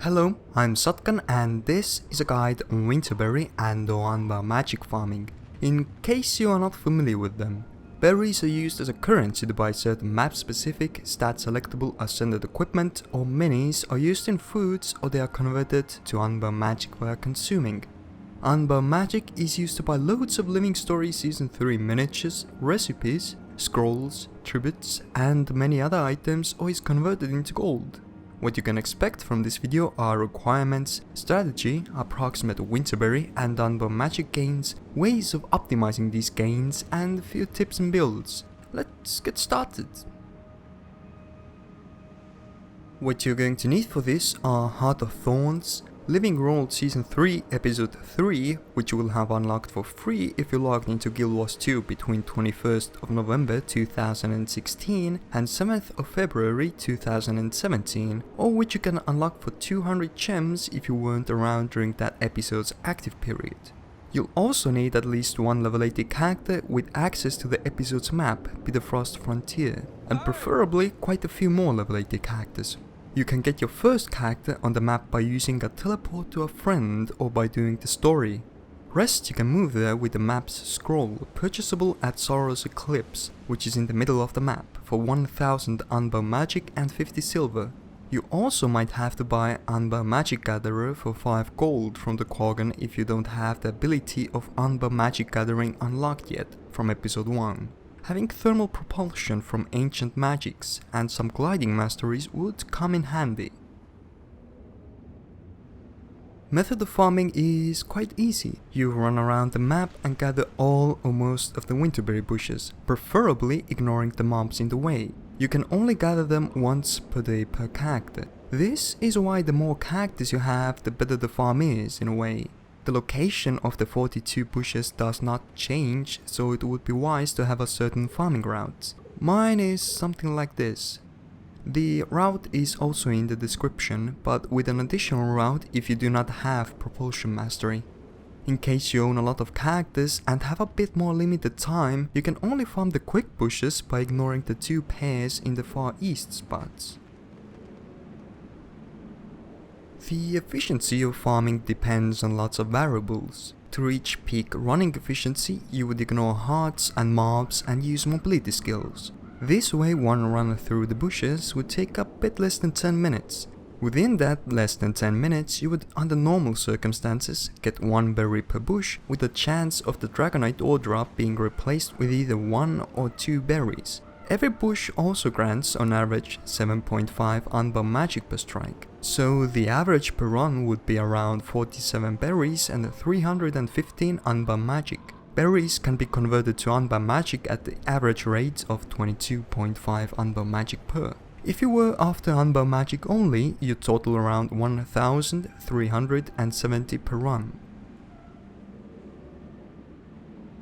Hello, I'm Satkan and this is a guide on Winterberry and Unbound magic farming. In case you are not familiar with them, berries are used as a currency to buy certain map-specific, stat-selectable ascended equipment, or minis are used in foods or they are converted to Unbound magic via consuming. Unbound magic is used to buy loads of Living Story Season 3 miniatures, recipes, scrolls, tributes, and many other items or is converted into gold. What you can expect from this video are requirements, strategy, approximate Winterberry and Unbound magic gains, ways of optimizing these gains, and a few tips and builds. Let's get started. What you're going to need for this are Heart of Thorns, Living World Season 3 Episode 3, which you will have unlocked for free if you logged into Guild Wars 2 between 21st of November 2016 and 7th of February 2017, or which you can unlock for 200 gems if you weren't around during that episode's active period. You'll also need at least one level 80 character with access to the episode's map, Bitterfrost Frontier, and preferably quite a few more level 80 characters. You can get your first character on the map by using a teleport to a friend or by doing the story. Rest you can move there with the map's scroll, purchasable at Sorrow's Eclipse, which is in the middle of the map, for 1000 Unbound magic and 50 silver. You also might have to buy Unbound Magic Gatherer for 5 gold from the Quaggan if you don't have the ability of Unbound Magic Gathering unlocked yet from episode 1. Having thermal propulsion from ancient magics and some gliding masteries would come in handy. Method of farming is quite easy. You run around the map and gather all or most of the Winterberry bushes, preferably ignoring the mobs in the way. You can only gather them once per day per character. This is why the more characters you have, the better the farm is in a way. The location of the 42 bushes does not change, so it would be wise to have a certain farming route. Mine is something like this. The route is also in the description, but with an additional route if you do not have propulsion mastery. In case you own a lot of characters and have a bit more limited time, you can only farm the quick bushes by ignoring the 2 pairs in the far east spots. The efficiency of farming depends on lots of variables. To reach peak running efficiency, you would ignore hearts and mobs and use mobility skills. This way one run through the bushes would take a bit less than 10 minutes. Within that less than 10 minutes, you would, under normal circumstances, get 1 berry per bush with a chance of the Dragonite ore drop being replaced with either 1 or 2 berries. Every bush also grants on average 7.5 Unbound magic per strike, so the average per run would be around 47 berries and 315 Unbound magic. Berries can be converted to Unbound magic at the average rate of 22.5 Unbound magic per. If you were after Unbound magic only, you'd total around 1370 per run.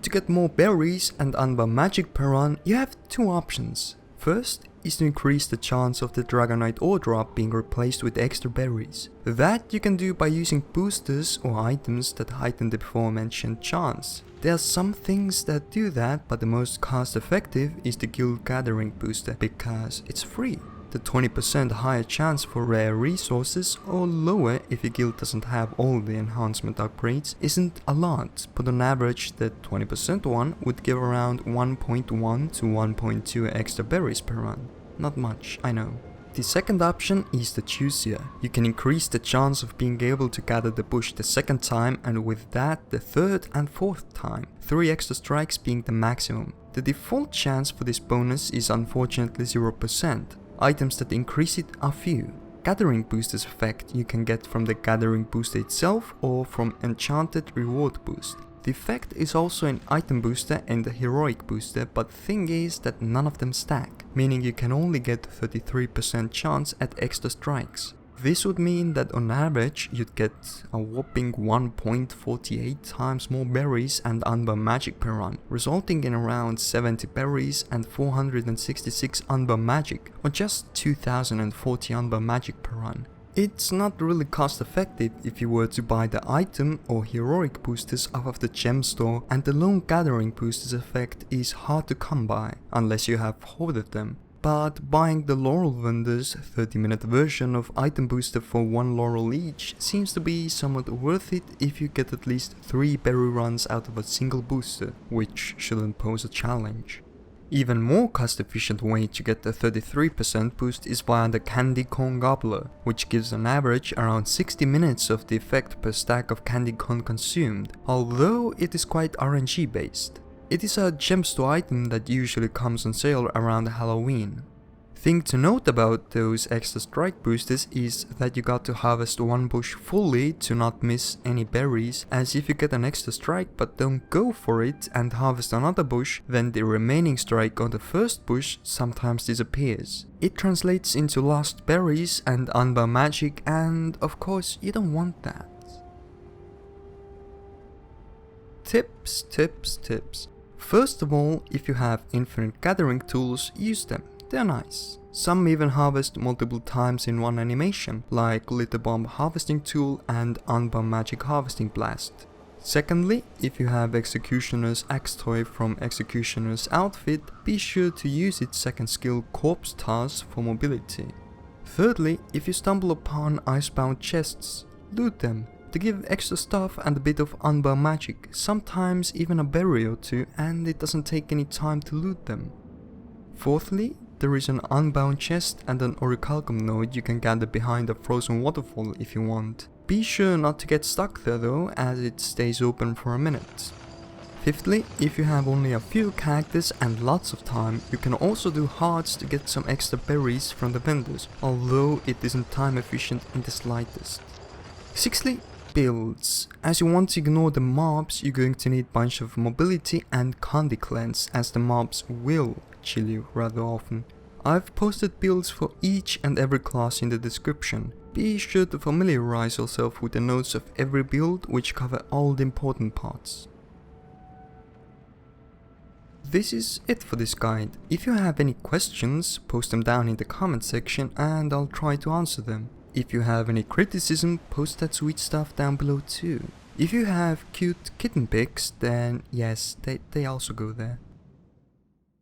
To get more berries and Unbound magic per run, you have 2 options. First is to increase the chance of the Dragonite ore drop being replaced with extra berries. That you can do by using boosters or items that heighten the before mentioned chance. There are some things that do that, but the most cost effective is the guild gathering booster because it's free. The 20% higher chance for rare resources or lower if your guild doesn't have all the enhancement upgrades isn't a lot, but on average the 20% one would give around 1.1 to 1.2 extra berries per run. Not much, I know. The second option is the choosier. You can increase the chance of being able to gather the bush the second time and with that the third and fourth time, 3 extra strikes being the maximum. The default chance for this bonus is unfortunately 0%. Items that increase it are few. Gathering Booster's effect you can get from the Gathering Booster itself or from Enchanted Reward Boost. The effect is also an Item Booster and a Heroic Booster, but the thing is that none of them stack, meaning you can only get 33% chance at extra strikes. This would mean that on average you'd get a whopping 1.48 times more berries and Unbound magic per run, resulting in around 70 berries and 466 Unbound magic, or just 2040 Unbound magic per run. It's not really cost effective if you were to buy the item or heroic boosters off of the gem store, and the lone gathering boosters effect is hard to come by unless you have hoarded them. but buying the Laurel vendor's 30-minute version of item booster for 1 Laurel each seems to be somewhat worth it if you get at least 3 berry runs out of a single booster, which shouldn't pose a challenge. Even more cost-efficient way to get the 33% boost is via the Candy Corn Gobbler, which gives on average around 60 minutes of the effect per stack of candy corn consumed, although it is quite RNG based. It is a gemstone item that usually comes on sale around Halloween. Thing to note about those extra strike boosters is that you got to harvest 1 bush fully to not miss any berries, as if you get an extra strike but don't go for it and harvest another bush, then the remaining strike on the first bush sometimes disappears. It translates into lost berries and unbound magic, and of course you don't want that. Tips. First of all, if you have infinite gathering tools, use them. They're nice. Some even harvest multiple times in one animation, like Litter Bomb Harvesting Tool and Unbound Magic Harvesting Blast. Secondly, if you have Executioner's Axe Toy from Executioner's Outfit, be sure to use its second skill Corpse Toss for mobility. Thirdly, if you stumble upon icebound chests, loot them. They give extra stuff and a bit of unbound magic, sometimes even a berry or 2, and it doesn't take any time to loot them. Fourthly, there is an unbound chest and an orichalcum node you can gather behind a frozen waterfall if you want. Be sure not to get stuck there though, as it stays open for a minute. Fifthly, if you have only a few cactus and lots of time, you can also do hearts to get some extra berries from the vendors, although it isn't time efficient in the slightest. Sixthly, builds. As you want to ignore the mobs, you're going to need a bunch of mobility and candy cleanse, as the mobs will chill you rather often. I've posted builds for each and every class in the description. Be sure to familiarize yourself with the notes of every build, which cover all the important parts. This is it for this guide. If you have any questions, post them down in the comment section and I'll try to answer them. If you have any criticism, post that sweet stuff down below too. If you have cute kitten pics, then yes, they also go there.